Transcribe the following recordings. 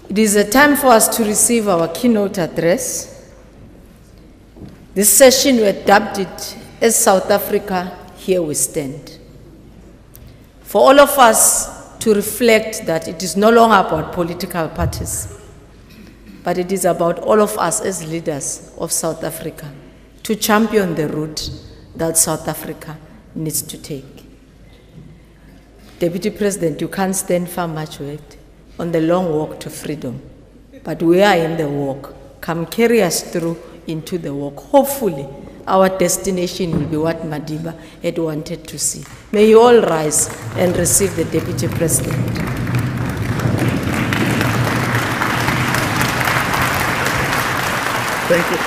It is a time for us to receive our keynote address. This session, we dubbed it as South Africa, Here We Stand. For all of us to reflect that it is no longer about political parties, but it is about all of us as leaders of South Africa to champion the route that South Africa needs to take. Deputy President, you can't stand for much weight on the long walk to freedom, but we are in the walk. Come carry us through into the walk. Hopefully, our destination will be what Madiba had wanted to see. May you all rise and receive the Deputy President. Thank you.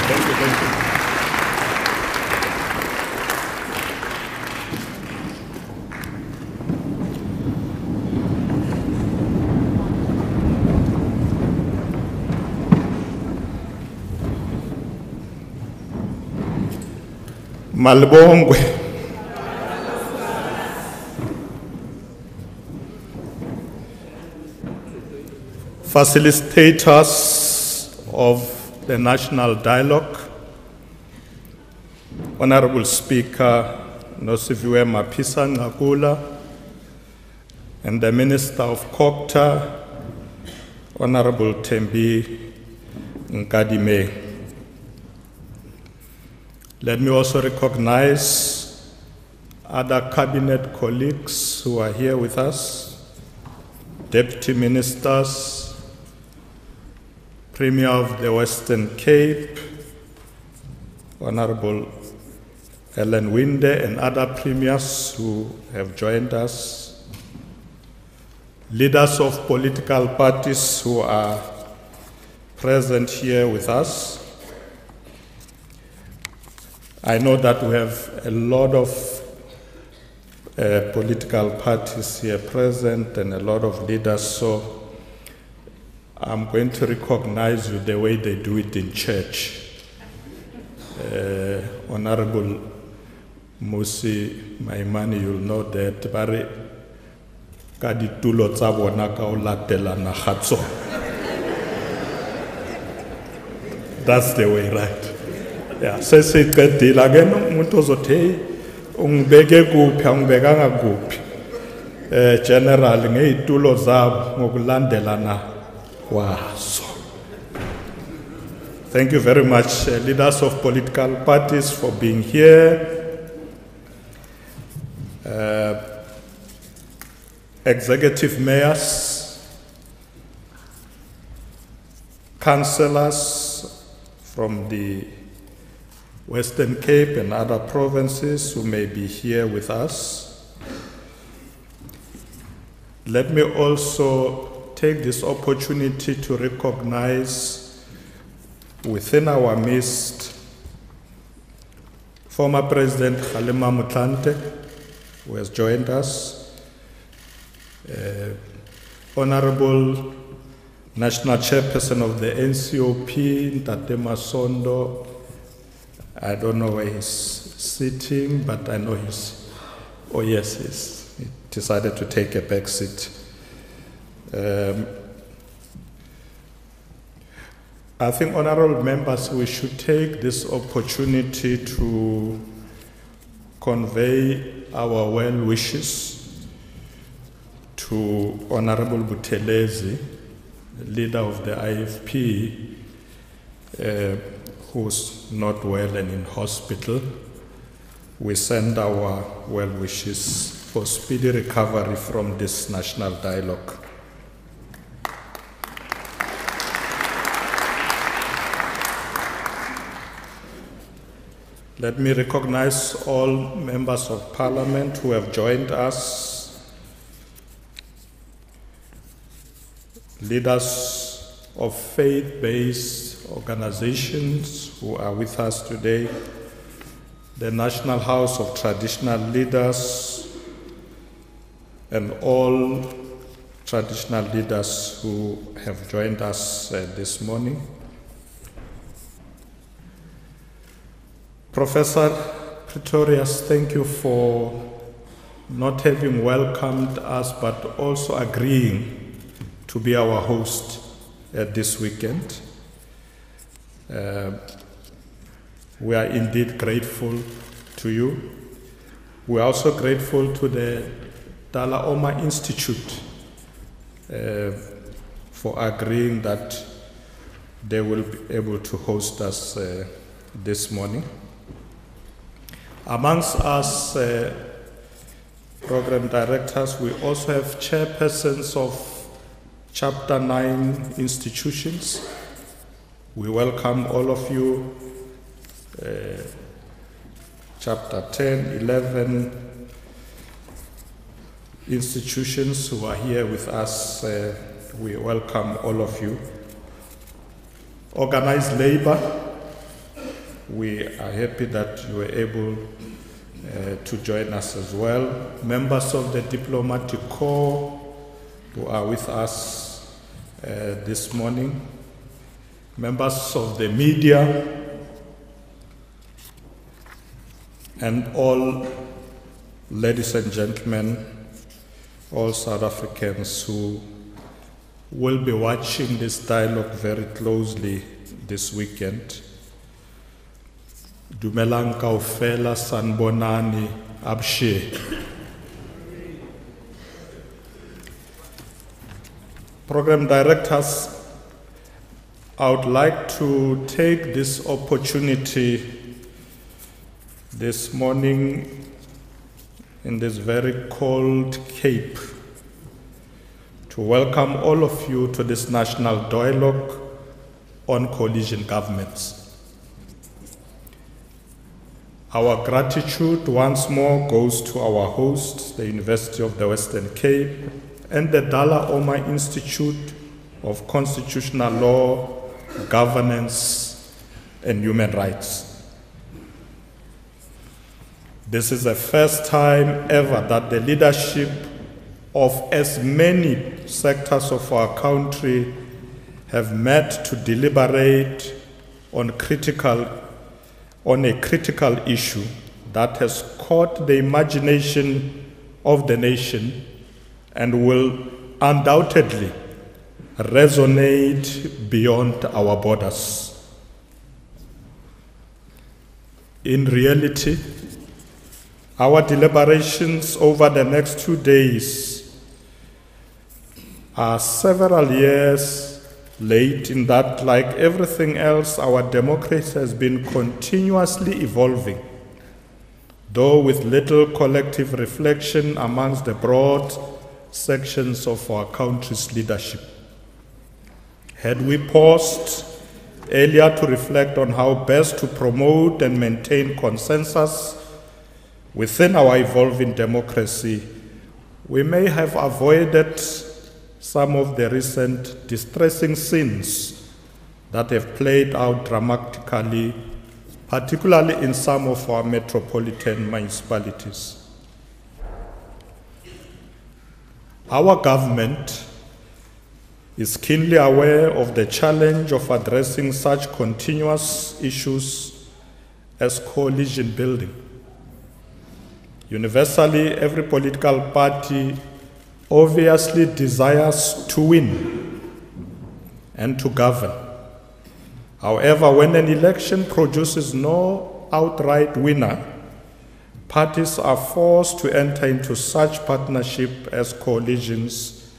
Malibongwe. Facilitators of the National Dialogue, Honorable Speaker Nosiviwe Mapisa-Nqakula, and the Minister of COGTA, Honorable Thembi Nkadime. Let me also recognize other cabinet colleagues who are here with us, deputy ministers, Premier of the Western Cape, Honorable Ellen Winde, and other premiers who have joined us, leaders of political parties who are present here with us. I know that we have a lot of political parties here present and a lot of leaders, so I'm going to recognize you the way they do it in church. Honorable Musi Maimani, you'll know that. That's the way, right? Yeah, sesiqedile ke umuntu ozothi ungibeke kuphi angibekanga kuphi general ngezitulo zabo ngokulandelana kwazo. Thank you very much, leaders of political parties, for being here. Executive mayors, councillors from the Western Cape and other provinces who may be here with us. Let me also take this opportunity to recognize within our midst former President Kgalema Motlanthe, who has joined us, Honorable National Chairperson of the NCOP, Ntate Masondo. I don't know where he's sitting, but I know he's, oh yes, he decided to take a back seat. I think, honorable members, we should take this opportunity to convey our well wishes to Honorable Buthelezi, leader of the IFP, who's not well and in hospital. We send our well wishes for speedy recovery from this national dialogue. Let me recognize all members of parliament who have joined us, leaders of faith-based organizations who are with us today, the National House of Traditional Leaders, and all traditional leaders who have joined us this morning. Professor Pretorius, thank you for not having welcomed us, but also agreeing to be our host this weekend. We are indeed grateful to you. We are also grateful to the Dala Oma Institute for agreeing that they will be able to host us this morning. Amongst us program directors, we also have chairpersons of Chapter 9 institutions. We welcome all of you. Chapter 10, 11 institutions who are here with us, we welcome all of you. Organized labor, we are happy that you were able to join us as well. Members of the diplomatic corps who are with us this morning. Members of the media, and all ladies and gentlemen, all South Africans who will be watching this dialogue very closely this weekend. Dumelang kaofela, sanbonani, abshe. Program directors, I would like to take this opportunity this morning in this very cold Cape to welcome all of you to this national dialogue on coalition governments. Our gratitude once more goes to our host, the University of the Western Cape, and the Dala Oma Institute of Constitutional Law, Governance, and Human Rights. This is the first time ever that the leadership of as many sectors of our country have met to deliberate on a critical issue that has caught the imagination of the nation and will undoubtedly resonate beyond our borders. In reality, our deliberations over the next 2 days are several years late in that, like everything else, our democracy has been continuously evolving, though with little collective reflection amongst the broad sections of our country's leadership. Had we paused earlier to reflect on how best to promote and maintain consensus within our evolving democracy, we may have avoided some of the recent distressing scenes that have played out dramatically, particularly in some of our metropolitan municipalities. Our government is keenly aware of the challenge of addressing such continuous issues as coalition building. Universally, every political party obviously desires to win and to govern. However, when an election produces no outright winner, parties are forced to enter into such partnership as coalitions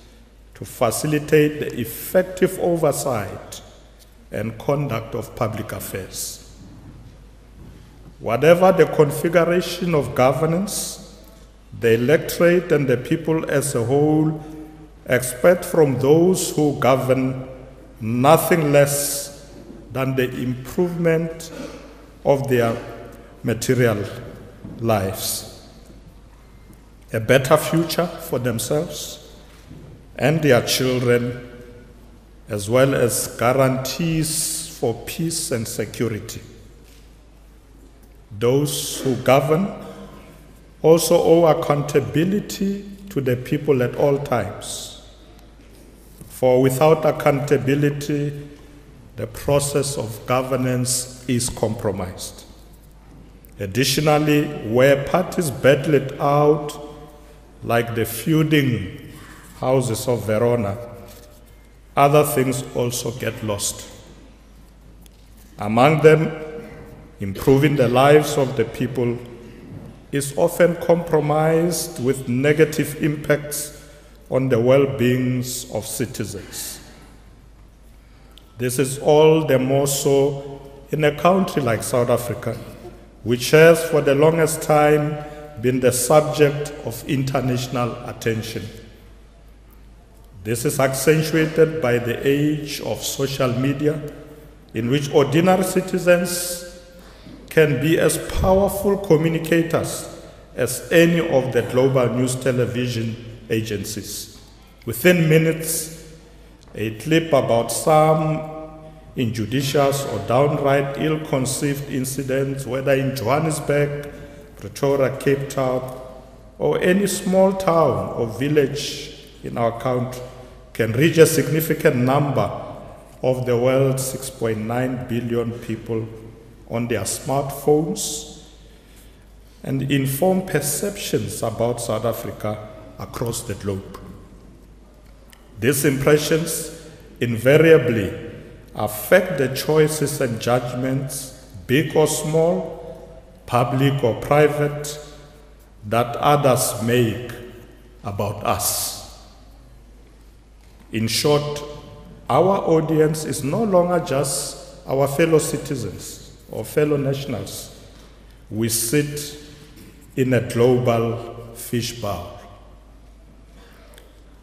to facilitate the effective oversight and conduct of public affairs. Whatever the configuration of governance, the electorate and the people as a whole expect from those who govern nothing less than the improvement of their material lives, a better future for themselves and their children, as well as guarantees for peace and security. Those who govern also owe accountability to the people at all times. For without accountability, the process of governance is compromised. Additionally, where parties battle it out, like the feuding houses of Verona, other things also get lost. Among them, improving the lives of the people is often compromised with negative impacts on the well-beings of citizens. This is all the more so in a country like South Africa, which has for the longest time been the subject of international attention. This is accentuated by the age of social media, in which ordinary citizens can be as powerful communicators as any of the global news television agencies. Within minutes, a clip about some injudicious or downright ill-conceived incidents, whether in Johannesburg, Pretoria, Cape Town, or any small town or village in our country, can reach a significant number of the world's 6.9 billion people on their smartphones and inform perceptions about South Africa across the globe. These impressions invariably affect the choices and judgments, big or small, public or private, that others make about us. In short, our audience is no longer just our fellow citizens or fellow nationals. We sit in a global fishbowl.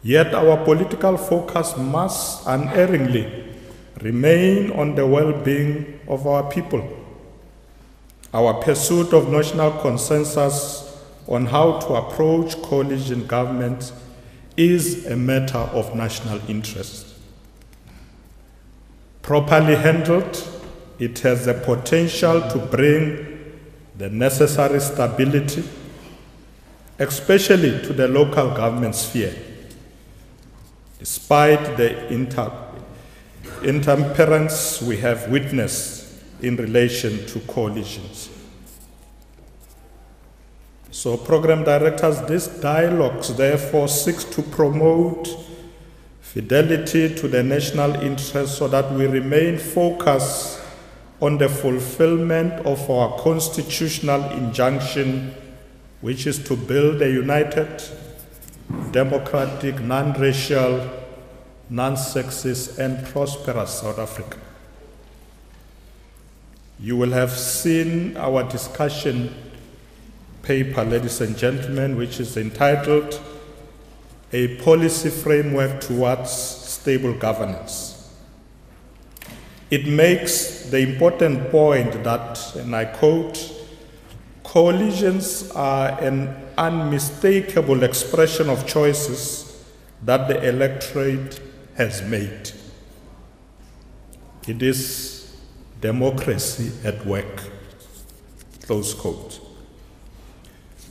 Yet our political focus must unerringly remain on the well-being of our people. Our pursuit of national consensus on how to approach coalition government is a matter of national interest. Properly handled, it has the potential to bring the necessary stability, especially to the local government sphere, despite the intemperance we have witnessed in relation to coalitions. So program directors, these dialogues therefore seeks to promote fidelity to the national interest so that we remain focused on the fulfillment of our constitutional injunction, which is to build a united, democratic, non-racial, non-sexist, and prosperous South Africa. You will have seen our discussion paper, ladies and gentlemen, which is entitled A Policy Framework Towards Stable Governance. It makes the important point that, and I quote, coalitions are an unmistakable expression of choices that the electorate has made. It is democracy at work, close quote.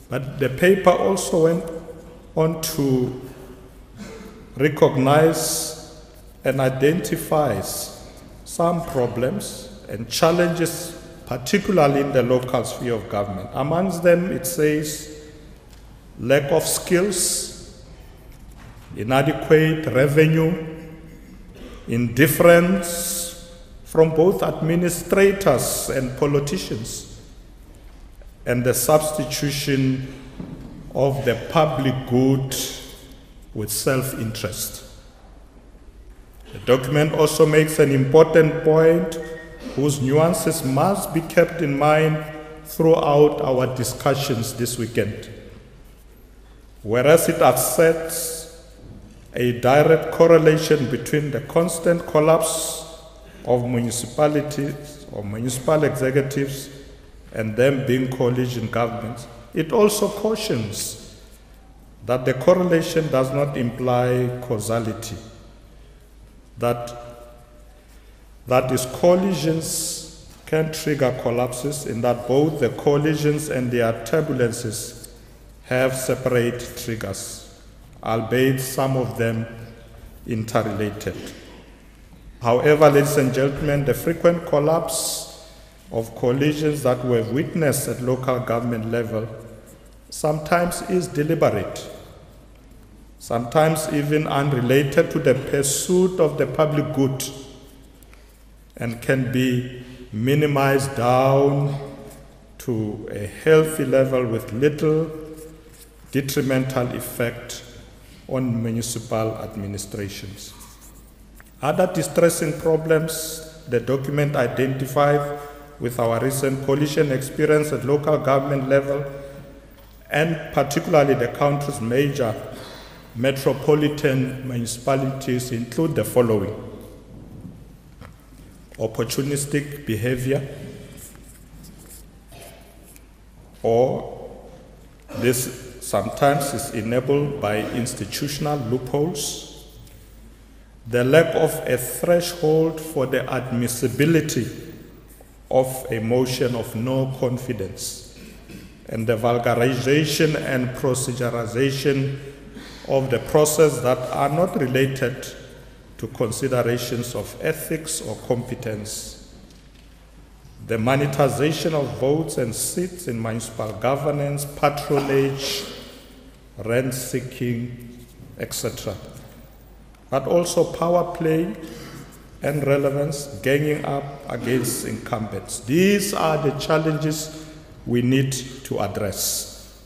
But the paper also went on to recognize and identifies some problems and challenges, particularly in the local sphere of government. Amongst them, it says lack of skills, inadequate revenue, indifference from both administrators and politicians, and the substitution of the public good with self-interest. The document also makes an important point whose nuances must be kept in mind throughout our discussions this weekend. Whereas it asserts a direct correlation between the constant collapse of municipalities or municipal executives and them being coalition governments, it also cautions that the correlation does not imply causality. That is, coalitions can trigger collapses in that both the coalitions and their turbulences have separate triggers, albeit some of them interrelated. However, ladies and gentlemen, the frequent collapse of coalitions that we have witnessed at local government level sometimes is deliberate. sometimes even unrelated to the pursuit of the public good, and can be minimized down to a healthy level with little detrimental effect on municipal administrations. Other distressing problems the document identified with our recent coalition experience at local government level, and particularly the country's major metropolitan municipalities, include the following: opportunistic behavior, or this sometimes is enabled by institutional loopholes, the lack of a threshold for the admissibility of a motion of no confidence, and the vulgarization and proceduralization of the process that are not related to considerations of ethics or competence, the monetization of votes and seats in municipal governance, patronage, rent-seeking, etc., but also power play and relevance, ganging up against incumbents. These are the challenges we need to address.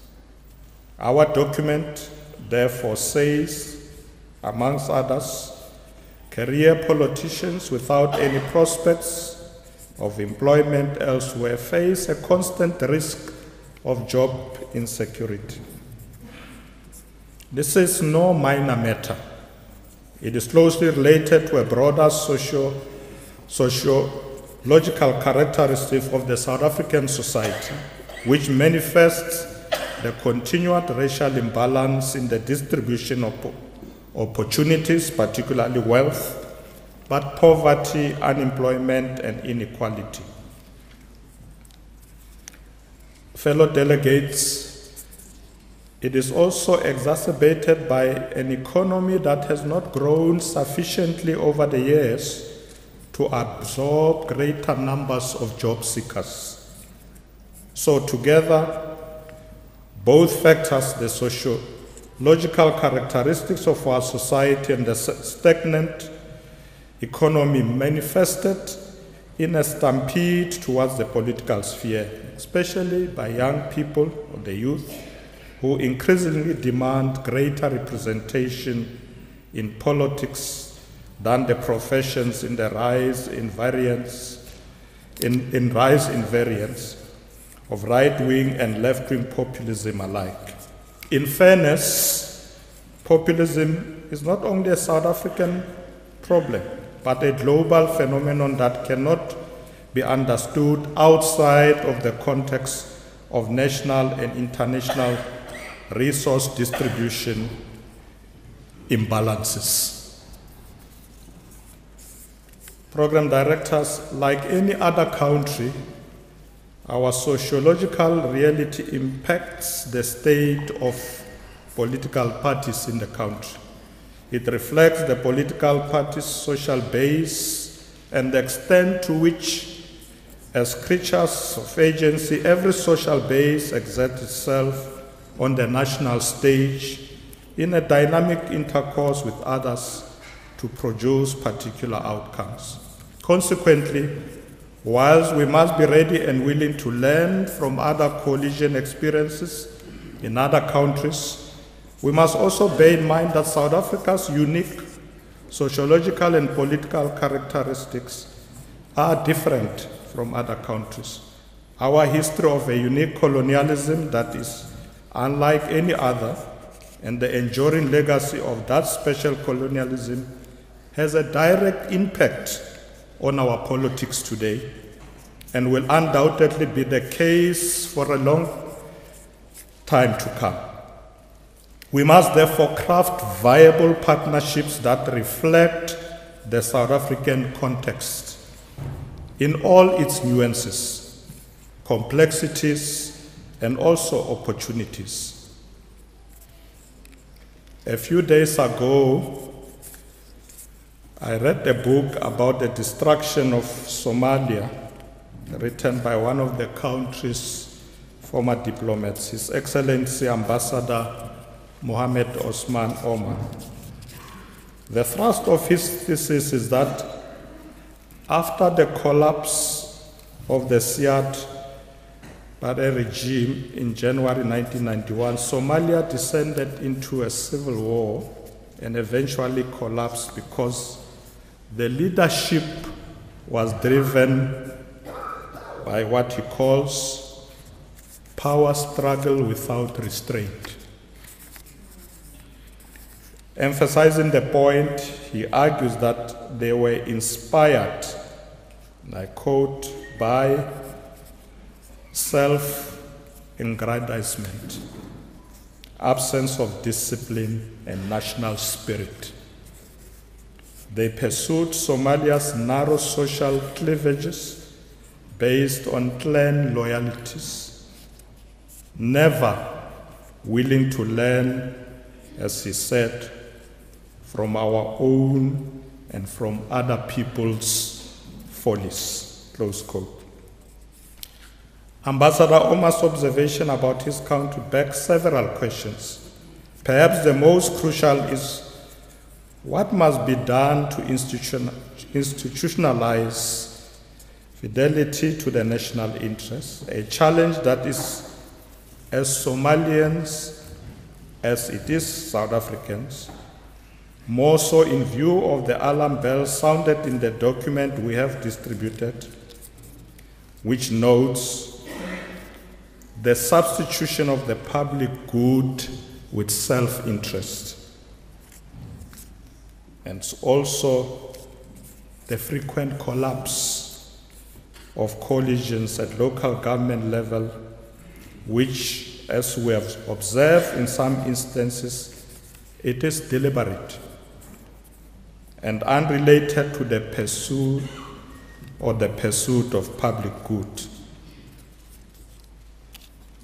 Our document therefore says, amongst others, career politicians without any prospects of employment elsewhere face a constant risk of job insecurity. This is no minor matter. It is closely related to a broader sociological characteristic of the South African society, which manifests the continued racial imbalance in the distribution of opportunities, particularly wealth, but poverty, unemployment, and inequality. Fellow delegates, it is also exacerbated by an economy that has not grown sufficiently over the years to absorb greater numbers of job seekers. So together, both factors, the sociological characteristics of our society and the stagnant economy, manifested in a stampede towards the political sphere, especially by young people or the youth, who increasingly demand greater representation in politics than the professions in the rise in variance of right-wing and left-wing populism alike. In fairness, populism is not only a South African problem, but a global phenomenon that cannot be understood outside of the context of national and international resource distribution imbalances. Program directors, like any other country, our sociological reality impacts the state of political parties in the country. It reflects the political party's social base and the extent to which, as creatures of agency, every social base exerts itself on the national stage in a dynamic intercourse with others to produce particular outcomes. Consequently, whilst we must be ready and willing to learn from other coalition experiences in other countries, we must also bear in mind that South Africa's unique sociological and political characteristics are different from other countries. Our history of a unique colonialism that is unlike any other, and the enduring legacy of that special colonialism has a direct impact on our politics today, and will undoubtedly be the case for a long time to come. We must therefore craft viable partnerships that reflect the South African context in all its nuances, complexities, and also opportunities. A few days ago, I read a book about the destruction of Somalia, written by one of the country's former diplomats, His Excellency Ambassador Mohammed Osman Omar. The thrust of his thesis is that after the collapse of the Siad Barre regime in January 1991, Somalia descended into a civil war and eventually collapsed because the leadership was driven by what he calls power struggle without restraint. Emphasizing the point, he argues that they were inspired, and I quote, by self-aggrandizement, absence of discipline, and national spirit. They pursued Somalia's narrow social cleavages based on clan loyalties, never willing to learn, as he said, from our own and from other people's follies, close quote. Ambassador Omar's observation about his country begs several questions. Perhaps the most crucial is what must be done to institutionalize fidelity to the national interest, a challenge that is as Somalians as it is South Africans, more so in view of the alarm bells sounded in the document we have distributed, which notes the substitution of the public good with self-interest, and also the frequent collapse of coalitions at local government level, which, as we have observed in some instances, it is deliberate and unrelated to the pursuit of public good.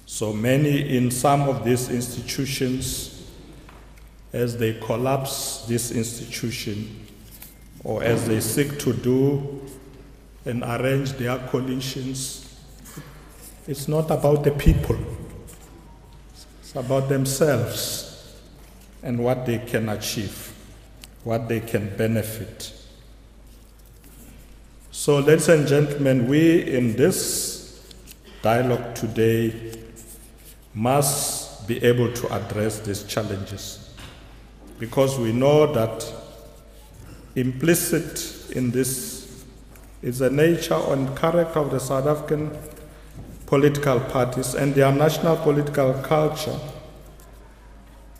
So many in some of these institutions, as they collapse this institution, or as they seek to do and arrange their coalitions, it's not about the people. It's about themselves and what they can achieve, what they can benefit. So, ladies and gentlemen, we in this dialogue today must be able to address these challenges, because we know that implicit in this is the nature and character of the South African political parties and their national political culture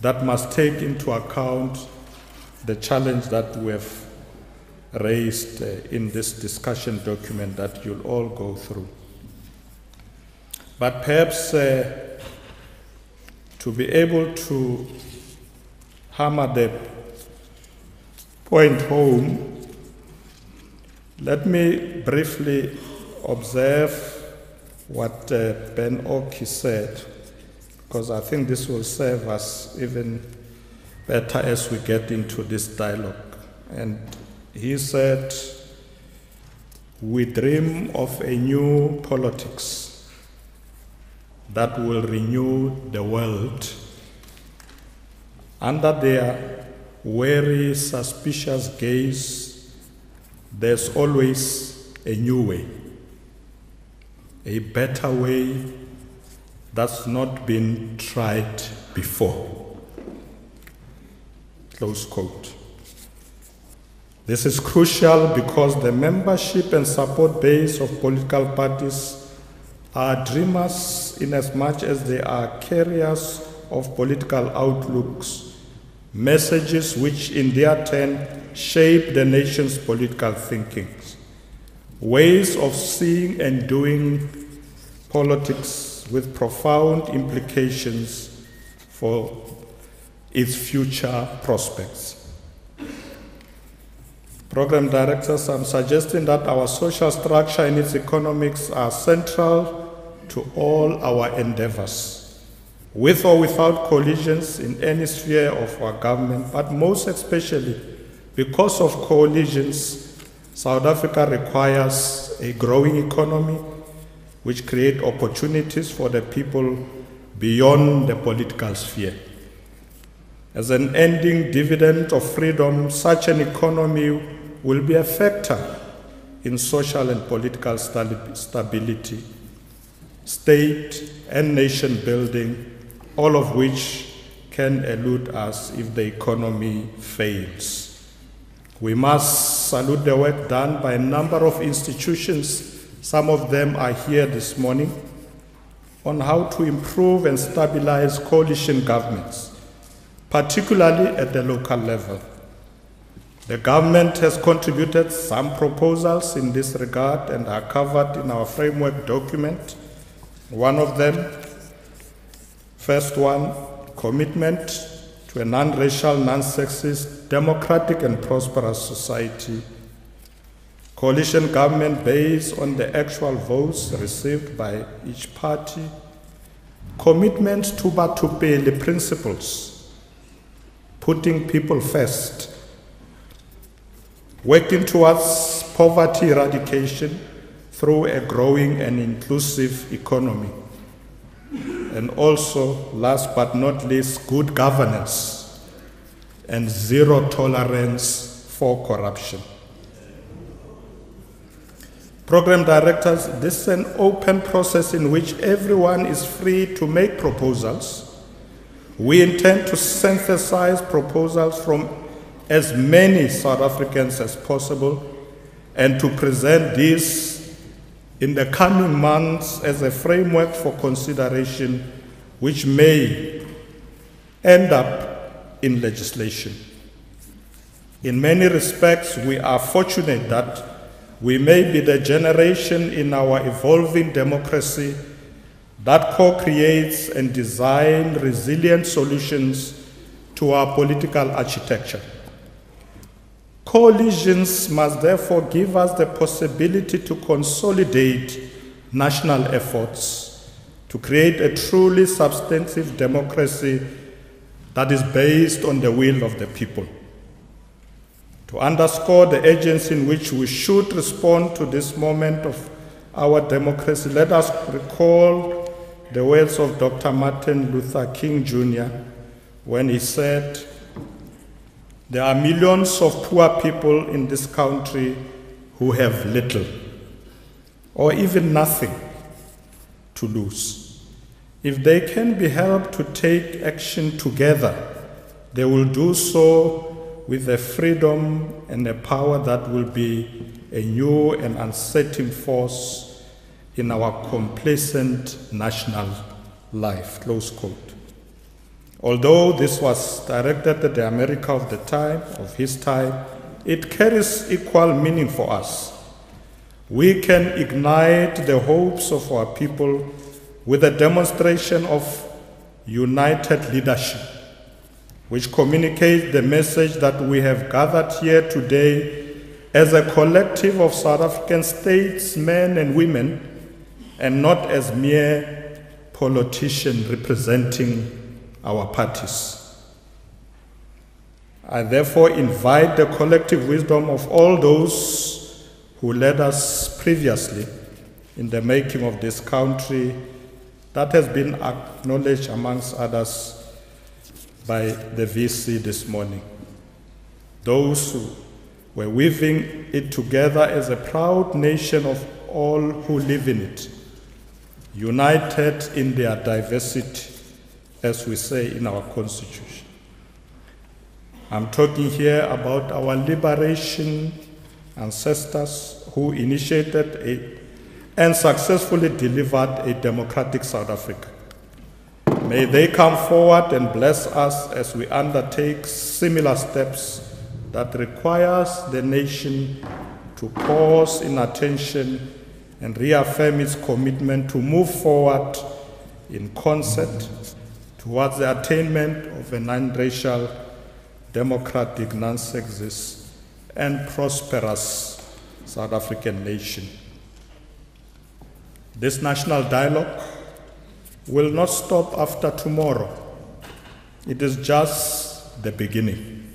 that must take into account the challenge that we have raised in this discussion document that you'll all go through. But perhaps to be able to hammer the point home, let me briefly observe what Ben Oki said, because I think this will serve us even better as we get into this dialogue. And he said, we dream of a new politics that will renew the world. Under their wary, suspicious gaze, there's always a new way, a better way that's not been tried before. Close quote. This is crucial because the membership and support base of political parties are dreamers in as much as they are carriers of political outlooks, messages which in their turn shape the nation's political thinking, ways of seeing and doing politics with profound implications for its future prospects. Program directors, I'm suggesting that our social structure and its economics are central to all our endeavors, with or without coalitions in any sphere of our government, but most especially because of coalitions, South Africa requires a growing economy which creates opportunities for the people beyond the political sphere. As an ending dividend of freedom, such an economy will be a factor in social and political stability, state and nation building, all of which can elude us if the economy fails. We must salute the work done by a number of institutions, some of them are here this morning, on how to improve and stabilize coalition governments, particularly at the local level. The government has contributed some proposals in this regard and are covered in our framework document. One of them, first one, commitment to a non-racial, non-sexist, democratic and prosperous society. Coalition government based on the actual votes received by each party. Commitment to Batupele principles, putting people first. Working towards poverty eradication through a growing and inclusive economy. And also, last but not least, good governance and zero tolerance for corruption. Program directors, this is an open process in which everyone is free to make proposals. We intend to synthesize proposals from as many South Africans as possible and to present these in the coming months as a framework for consideration which may end up in legislation. In many respects, we are fortunate that we may be the generation in our evolving democracy that co-creates and designs resilient solutions to our political architecture. Coalitions must therefore give us the possibility to consolidate national efforts to create a truly substantive democracy that is based on the will of the people. To underscore the urgency in which we should respond to this moment of our democracy, let us recall the words of Dr. Martin Luther King Jr. when he said, "There are millions of poor people in this country who have little or even nothing to lose. If they can be helped to take action together, they will do so with a freedom and a power that will be a new and unsettling force in our complacent national life." Close quote. Although this was directed at the America of the time, of his time, it carries equal meaning for us. We can ignite the hopes of our people with a demonstration of united leadership, which communicates the message that we have gathered here today as a collective of South African statesmen and women, and not as mere politicians representing our parties. I therefore invite the collective wisdom of all those who led us previously in the making of this country that has been acknowledged amongst others by the VC this morning. Those who were weaving it together as a proud nation of all who live in it, united in their diversity, as we say in our Constitution. I'm talking here about our liberation ancestors who initiated and successfully delivered a democratic South Africa. May they come forward and bless us as we undertake similar steps that requires the nation to pause in attention and reaffirm its commitment to move forward in concert towards the attainment of a non-racial, democratic, non-sexist, and prosperous South African nation. This national dialogue will not stop after tomorrow. It is just the beginning.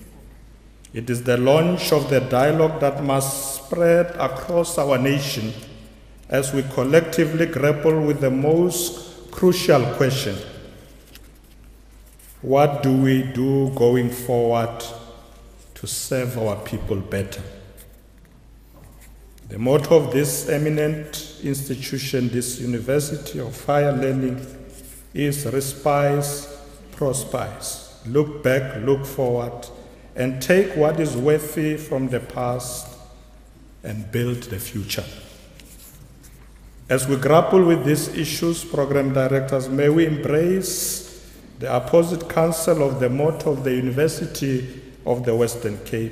It is the launch of the dialogue that must spread across our nation as we collectively grapple with the most crucial question: what do we do going forward to serve our people better? The motto of this eminent institution, this University of Higher Learning, is Respise, Prospise. Look back, look forward, and take what is worthy from the past and build the future. As we grapple with these issues, program directors, may we embrace the opposite counsel of the motto of the University of the Western Cape,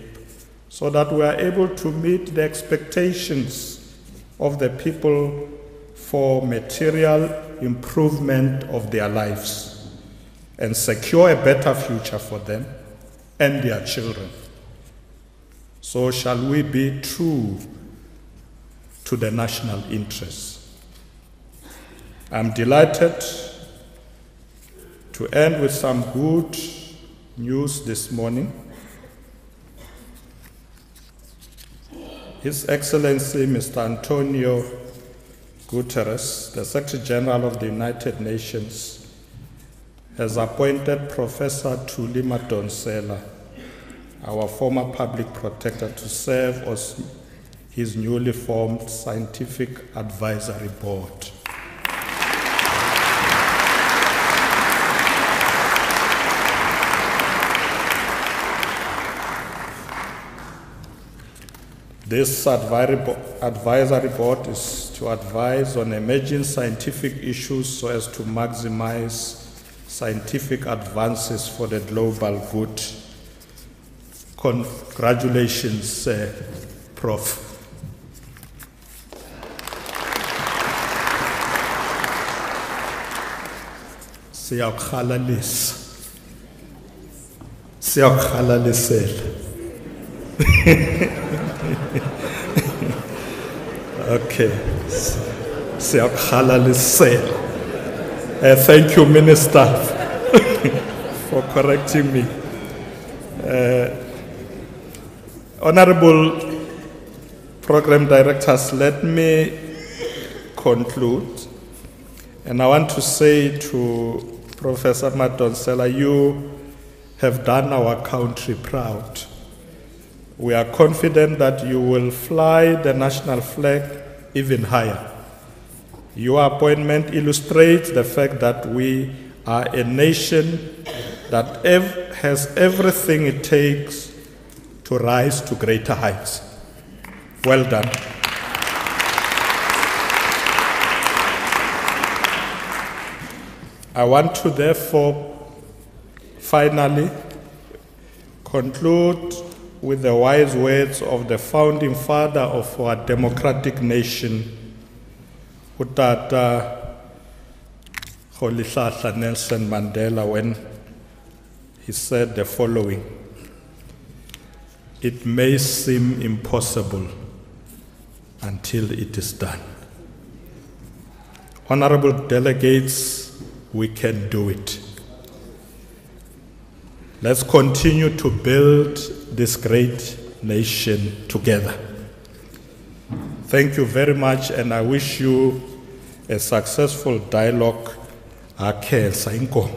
so that we are able to meet the expectations of the people for material improvement of their lives and secure a better future for them and their children. So shall we be true to the national interest. I'm delighted to end with some good news this morning. His Excellency Mr. Antonio Guterres, the Secretary General of the United Nations, has appointed Professor Thuli Madonsela, our former public protector, to serve as his newly formed Scientific Advisory Board. This advisory board is to advise on emerging scientific issues so as to maximize scientific advances for the global good. Congratulations, Prof. Siyakhalalisela. Okay. Thank you, Minister, for correcting me. Honorable Program Directors, let me conclude. And I want to say to Professor Madonsela, you have done our country proud. We are confident that you will fly the national flag even higher. Your appointment illustrates the fact that we are a nation that has everything it takes to rise to greater heights. Well done. I want to therefore finally conclude with the wise words of the founding father of our democratic nation, Utata Rolihlahla Nelson Mandela, when he said the following: "It may seem impossible until it is done." Honorable delegates, we can do it. Let's continue to build this great nation together. Thank you very much, and I wish you a successful dialogue. Akhe, Sainko.